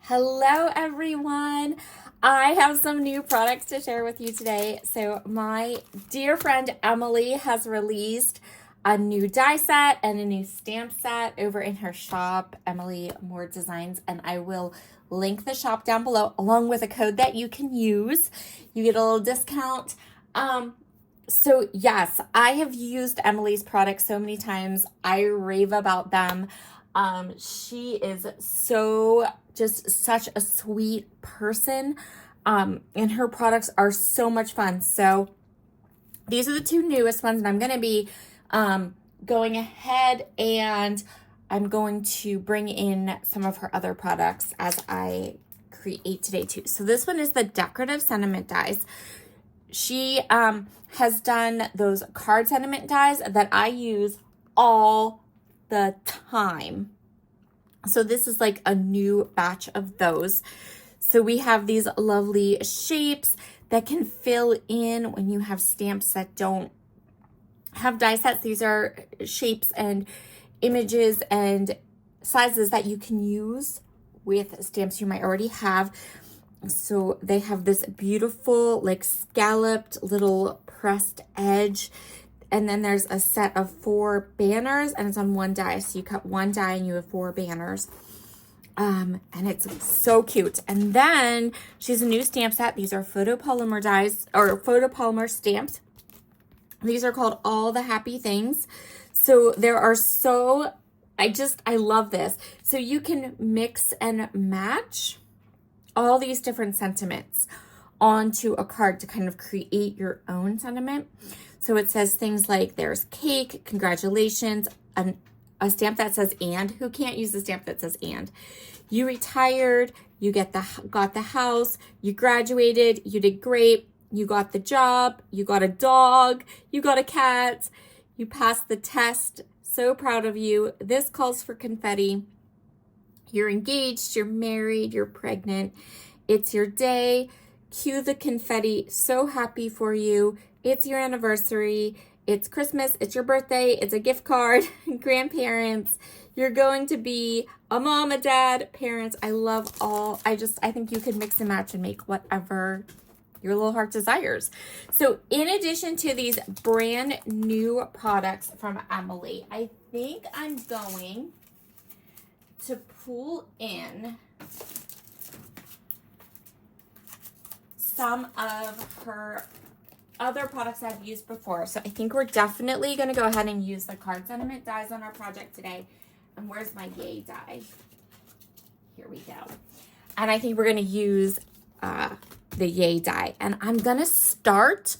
Hello everyone. I have some new products to share with you today. So my dear friend Emily has released a new die set and a new stamp set over in her shop, Emily More Designs, and I will link the shop down below along with a code that you can use. You get a little discount. So yes, I have used Emily's products so many times. I rave about them. She is just such a sweet person. And her products are so much fun. So these are the two newest ones, and I'm going to be going ahead and I'm going to bring in some of her other products as I create today too. So this one is the decorative sentiment dies. She has done those card sentiment dies that I use all the time. So this is like a new batch of those. So we have these lovely shapes that can fill in when you have stamps that don't have die sets. These are shapes and images and sizes that you can use with stamps you might already have. So they have this beautiful like scalloped little pressed edge. And then there's a set of 4 banners and it's on one die. So you cut one die and you have 4 banners. And it's so cute. And then she's a new stamp set. These are photopolymer dies or photopolymer stamps. These are called All the Happy Things. So there are I love this. So you can mix and match all these different sentiments onto a card to kind of create your own sentiment. So it says things like there's cake, congratulations, a stamp that says and. Who can't use a stamp that says and? You retired, you got the house, you graduated, you did great, you got the job, you got a dog, you got a cat, you passed the test, so proud of you. This calls for confetti. You're engaged, you're married, you're pregnant. It's your day. Cue the confetti. So happy for you. It's your anniversary. It's Christmas. It's your birthday. It's a gift card. Grandparents. You're going to be a mom, a dad, parents. I love all. I think you can mix and match and make whatever your little heart desires. So in addition to these brand new products from Emily, I think I'm going to pull in some of her other products I've used before. So I think we're definitely going to go ahead and use the card sentiment dies on our project today. And where's my yay die? Here we go. And I think we're going to use the yay die. And I'm going to start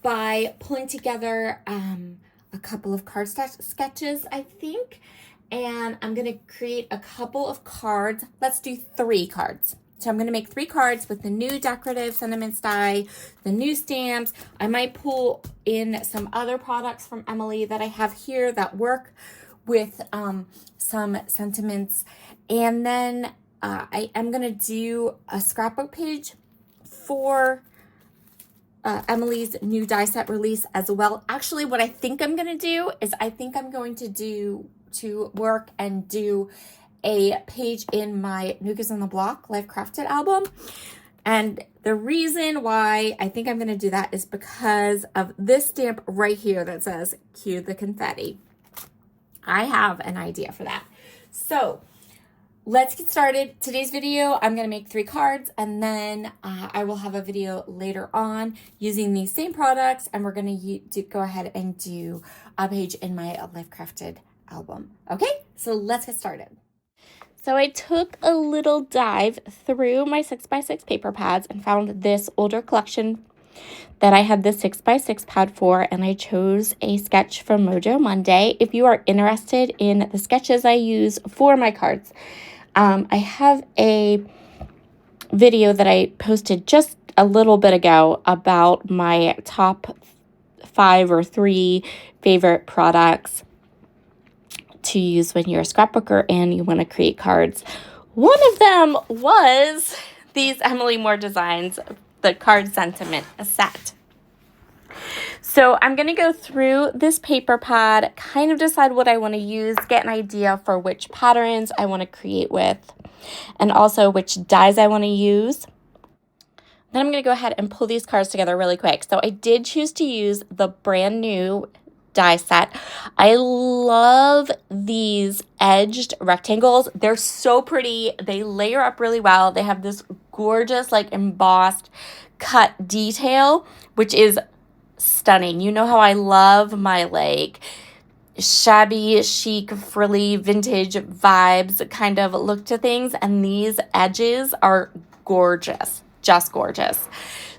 by pulling together a couple of card sketches, I think. And I'm going to create a couple of cards. Let's do 3 cards. So I'm going to make 3 cards with the new decorative sentiments die, the new stamps. I might pull in some other products from Emily that I have here that work with some sentiments. And then I am going to do a scrapbook page for Emily's new die set release as well. Actually, what I think I'm going to do is I think I'm going to work and do a page in my New Kids on the Block Life Crafted album. And the reason why I think I'm going to do that is because of this stamp right here that says cue the confetti. I have an idea for that. So let's get started. Today's video, I'm going to make 3 cards and then I will have a video later on using these same products, and we're going to go ahead and do a page in my Life Crafted album. Okay, so let's get started. So I took a little dive through my 6x6 paper pads and found this older collection that I had the 6x6 pad for, and I chose a sketch from Mojo Monday. If you are interested in the sketches I use for my cards, I have a video that I posted just a little bit ago about my top 5 or 3 favorite products to use when you're a scrapbooker and you want to create cards. One of them was these Emily More Designs, the card sentiment set. So I'm going to go through this paper pad, kind of decide what I want to use, get an idea for which patterns I want to create with. and also which dies I want to use. Then I'm going to go ahead and pull these cards together really quick. So I did choose to use the brand new die set. I love these edged rectangles. They're so pretty. They layer up really well. They have this gorgeous like embossed cut detail, which is stunning. You know how I love my like shabby, chic, frilly, vintage vibes kind of look to things, and these edges are gorgeous, just gorgeous.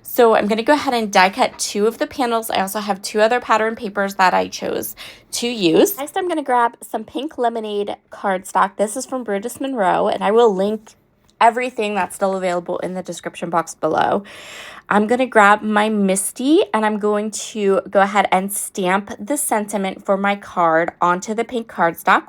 So I'm going to go ahead and die cut 2 of the panels. I also have 2 other pattern papers that I chose to use. Next, I'm going to grab some pink lemonade cardstock. This is from Brutus Monroe, and I will link everything that's still available in the description box below. I'm going to grab my Misty, and I'm going to go ahead and stamp the sentiment for my card onto the pink cardstock.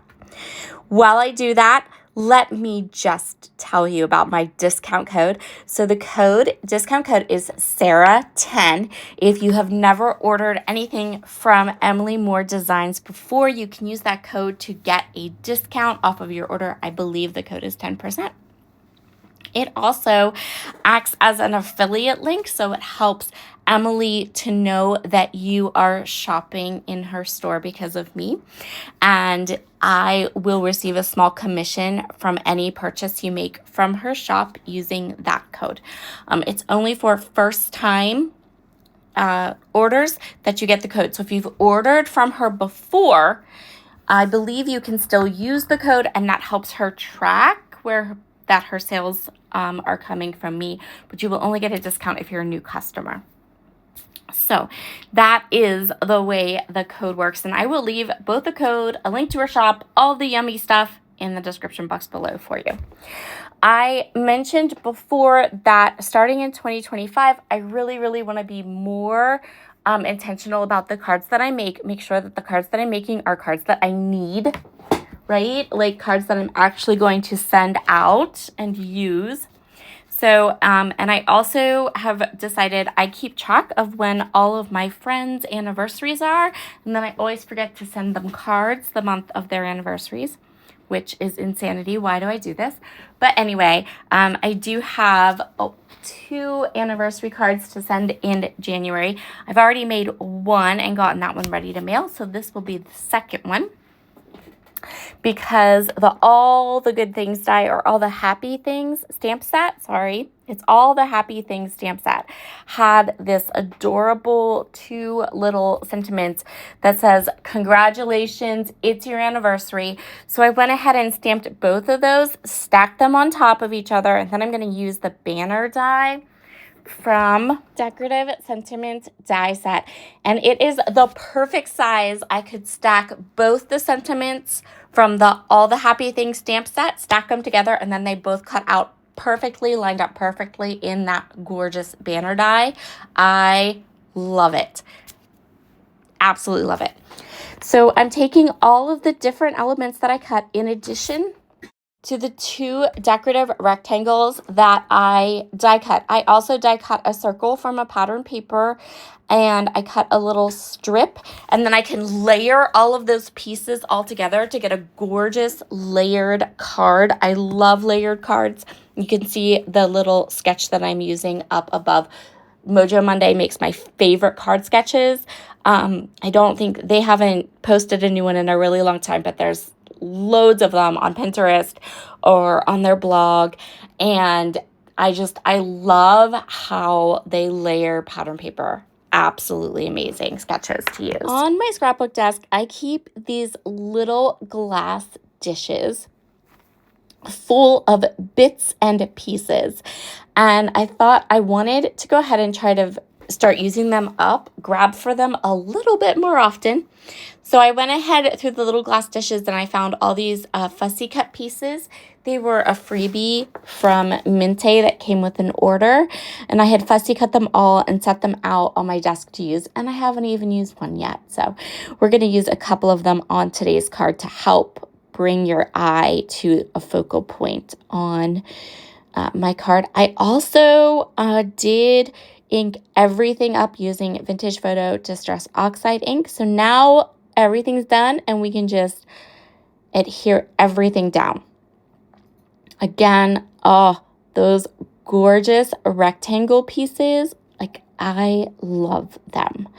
While I do that, let me just tell you about my discount code. So the discount code is Sarah10. If you have never ordered anything from Emily Moore Designs before, you can use that code to get a discount off of your order. I believe the code is 10%. It also acts as an affiliate link, so it helps Emily to know that you are shopping in her store because of me. And I will receive a small commission from any purchase you make from her shop using that code. It's only for first-time orders that you get the code. So if you've ordered from her before, I believe you can still use the code, and that helps her track that her sales are coming from me, but you will only get a discount if you're a new customer. So that is the way the code works, and I will leave both the code, a link to her shop, all the yummy stuff in the description box below for you. I mentioned before that starting in 2025, I really want to be more intentional about the cards that I make sure that the cards that I'm making are cards that I need, right? Like cards that I'm actually going to send out and use. So, and I also have decided I keep track of when all of my friends' anniversaries are, and then I always forget to send them cards the month of their anniversaries, which is insanity. Why do I do this? But anyway, I do have 2 anniversary cards to send in January. I've already made 1 and gotten that one ready to mail, so this will be the second one. Because the All the Good Things die, or All the Happy Things stamp set, it's All the Happy Things stamp set, had this adorable 2 little sentiments that says, congratulations, it's your anniversary. So I went ahead and stamped both of those, stacked them on top of each other, and then I'm going to use the banner die from Decorative Sentiment die set, and it is the perfect size. I could stack both the sentiments from the All the Happy Things stamp set, stack them together, and then they both cut out perfectly, lined up perfectly in that gorgeous banner die. I love it. Absolutely love it. So I'm taking all of the different elements that I cut in addition to the 2 decorative rectangles that I die cut. I also die cut a circle from a pattern paper, and I cut a little strip, and then I can layer all of those pieces all together to get a gorgeous layered card. I love layered cards. You can see the little sketch that I'm using up above. Mojo Monday makes my favorite card sketches. I don't think they haven't posted a new one in a really long time, but there's loads of them on Pinterest or on their blog, and I love how they layer pattern paper. Absolutely amazing sketches to use. On my scrapbook desk, I keep these little glass dishes full of bits and pieces, and I thought I wanted to go ahead and try to start using them up, grab for them a little bit more often. So I went ahead through the little glass dishes, and I found all these fussy cut pieces. They were a freebie from Minte that came with an order, and I had fussy cut them all and set them out on my desk to use, and I haven't even used one yet. So we're going to use a couple of them on today's card to help bring your eye to a focal point on my card. I also did ink everything up using Vintage Photo Distress Oxide ink. So now everything's done, and we can just adhere everything down. Again, oh, those gorgeous rectangle pieces, like I love them.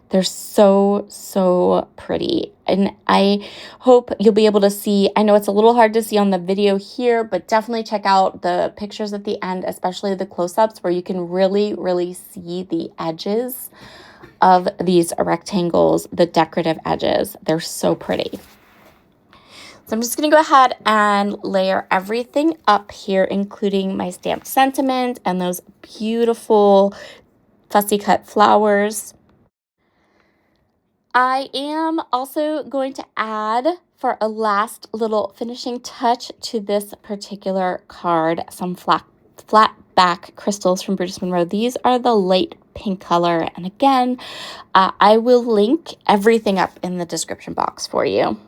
They're so, so pretty. And I hope you'll be able to see, I know it's a little hard to see on the video here, but definitely check out the pictures at the end, especially the close-ups where you can really, really see the edges of these rectangles, the decorative edges. They're so pretty. So I'm just going to go ahead and layer everything up here, including my stamped sentiment and those beautiful fussy cut flowers. I am also going to add, for a last little finishing touch to this particular card, some flat back crystals from Brutus Monroe. These are the light pink color. And again, I will link everything up in the description box for you.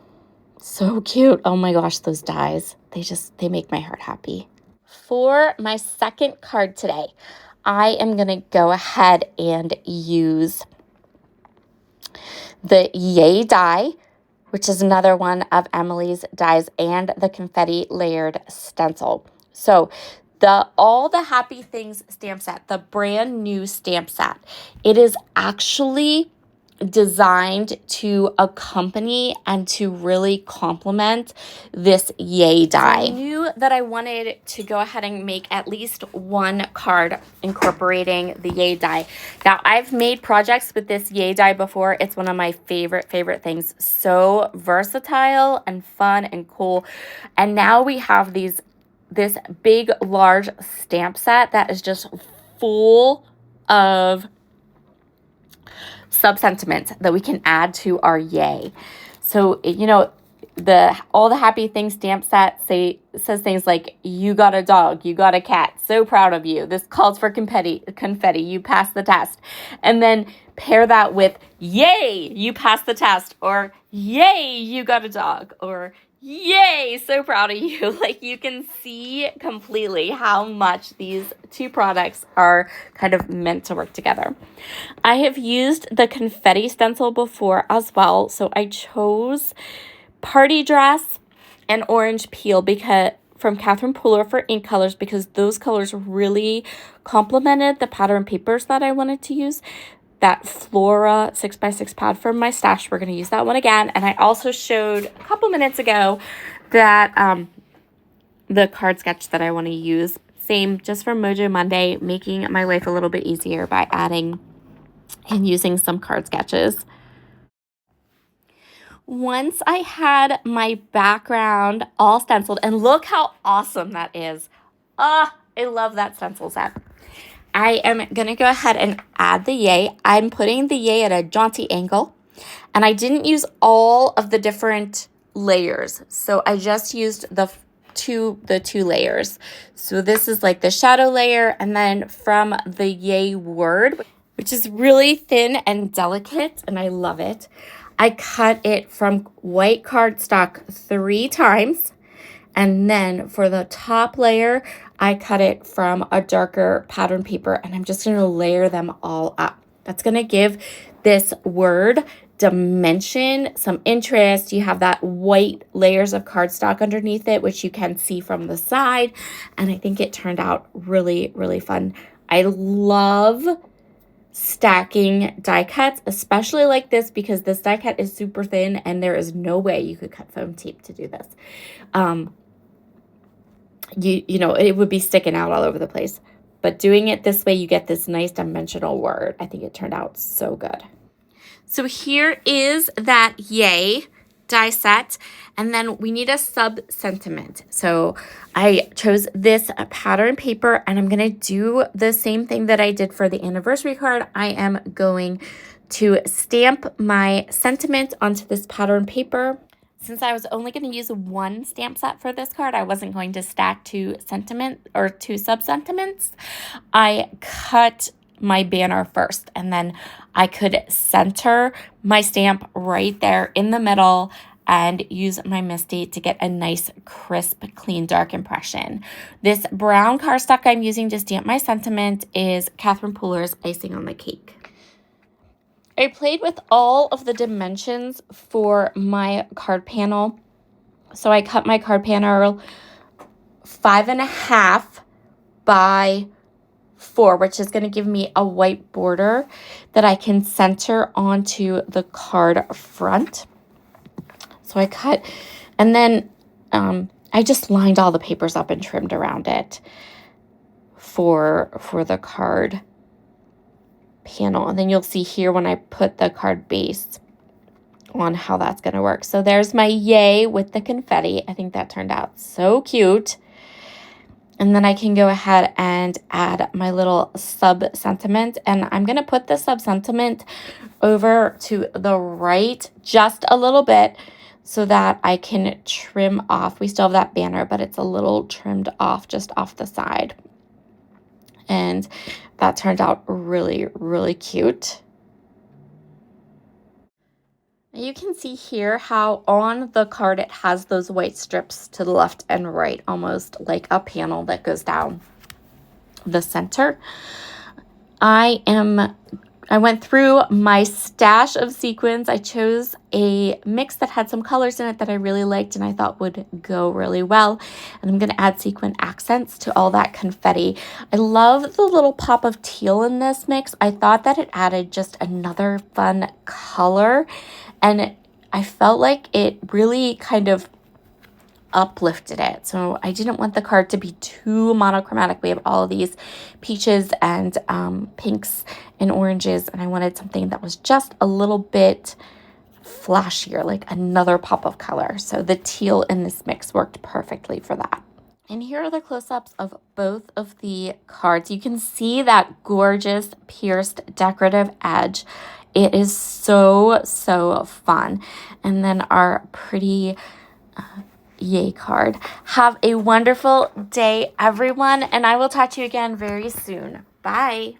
So cute. Oh my gosh, those dies. They make my heart happy. For my second card today, I am going to go ahead and use the Yay die, which is another one of Emily's dies, and the confetti layered stencil. So all the Happy Things stamp set, the brand new stamp set, it is actually designed to accompany and to really complement this Yay die. So I knew that I wanted to go ahead and make at least one card incorporating the Yay die. Now, I've made projects with this Yay die before. It's one of my favorite things. So versatile and fun and cool. And now we have this big, large stamp set that is just full of sub-sentiments that we can add to our Yay. So, you know, all the Happy Things stamp set says things like, you got a dog, you got a cat, so proud of you. This calls for confetti, you passed the test. And then pair that with, yay, you passed the test, or yay, you got a dog, or yay, so proud of you. Like, you can see completely how much these two products are kind of meant to work together. I have used the confetti stencil before as well, so I chose Party Dress and Orange Peel from Catherine Pooler for ink colors, because those colors really complemented the pattern papers that I wanted to use. That Flora 6x6 pad from my stash, we're going to use that one again. And I also showed a couple minutes ago that the card sketch that I want to use, same, just for Mojo Monday, making my life a little bit easier by adding and using some card sketches. Once I had my background all stenciled, and look how awesome that is. I love that stencil set. I am going to go ahead and add the Yay. I'm putting the Yay at a jaunty angle, and I didn't use all of the different layers. So I just used the two layers. So this is like the shadow layer, and then from the Yay word, which is really thin and delicate, and I love it, I cut it from white cardstock 3 times. And then for the top layer, I cut it from a darker pattern paper, and I'm just going to layer them all up. That's going to give this word dimension, some interest. You have that white layers of cardstock underneath it, which you can see from the side. And I think it turned out really, really fun. I love stacking die cuts, especially like this, because this die cut is super thin and there is no way you could cut foam tape to do this. You know, it would be sticking out all over the place. But doing it this way, you get this nice dimensional word. I think it turned out so good. So here is that Yay die set. And then we need a sub-sentiment. So I chose this pattern paper, and I'm going to do the same thing that I did for the anniversary card. I am going to stamp my sentiment onto this pattern paper. Since I was only going to use one stamp set for this card, I wasn't going to stack 2 sub-sentiments. I cut my banner first, and then I could center my stamp right there in the middle and use my Misty to get a nice, crisp, clean, dark impression. This brown cardstock I'm using to stamp my sentiment is Catherine Pooler's Icing on the Cake. I played with all of the dimensions for my card panel. So I cut my card panel 5.5 by 4, which is going to give me a white border that I can center onto the card front. So I cut, and then I just lined all the papers up and trimmed around it for the card panel. And then you'll see here when I put the card base on how that's going to work. So there's my yay with the confetti. I think that turned out so cute. And then I can go ahead and add my little sub-sentiment. And I'm going to put the sub-sentiment over to the right just a little bit so that I can trim off. We still have that banner, but it's a little trimmed off, just off the side. And that turned out really, really cute. You can see here how on the card it has those white strips to the left and right, almost like a panel that goes down the center. I went through my stash of sequins. I chose a mix that had some colors in it that I really liked and I thought would go really well. And I'm going to add sequin accents to all that confetti. I love the little pop of teal in this mix. I thought that it added just another fun color. And I felt like it really kind of uplifted it. So I didn't want the card to be too monochromatic. We have all of these peaches and pinks and oranges, and I wanted something that was just a little bit flashier, like another pop of color. So the teal in this mix worked perfectly for that. And here are the close-ups of both of the cards. You can see that gorgeous pierced decorative edge. It is so, so fun. And then our pretty yay card. Have a wonderful day, everyone, and I will talk to you again very soon. Bye.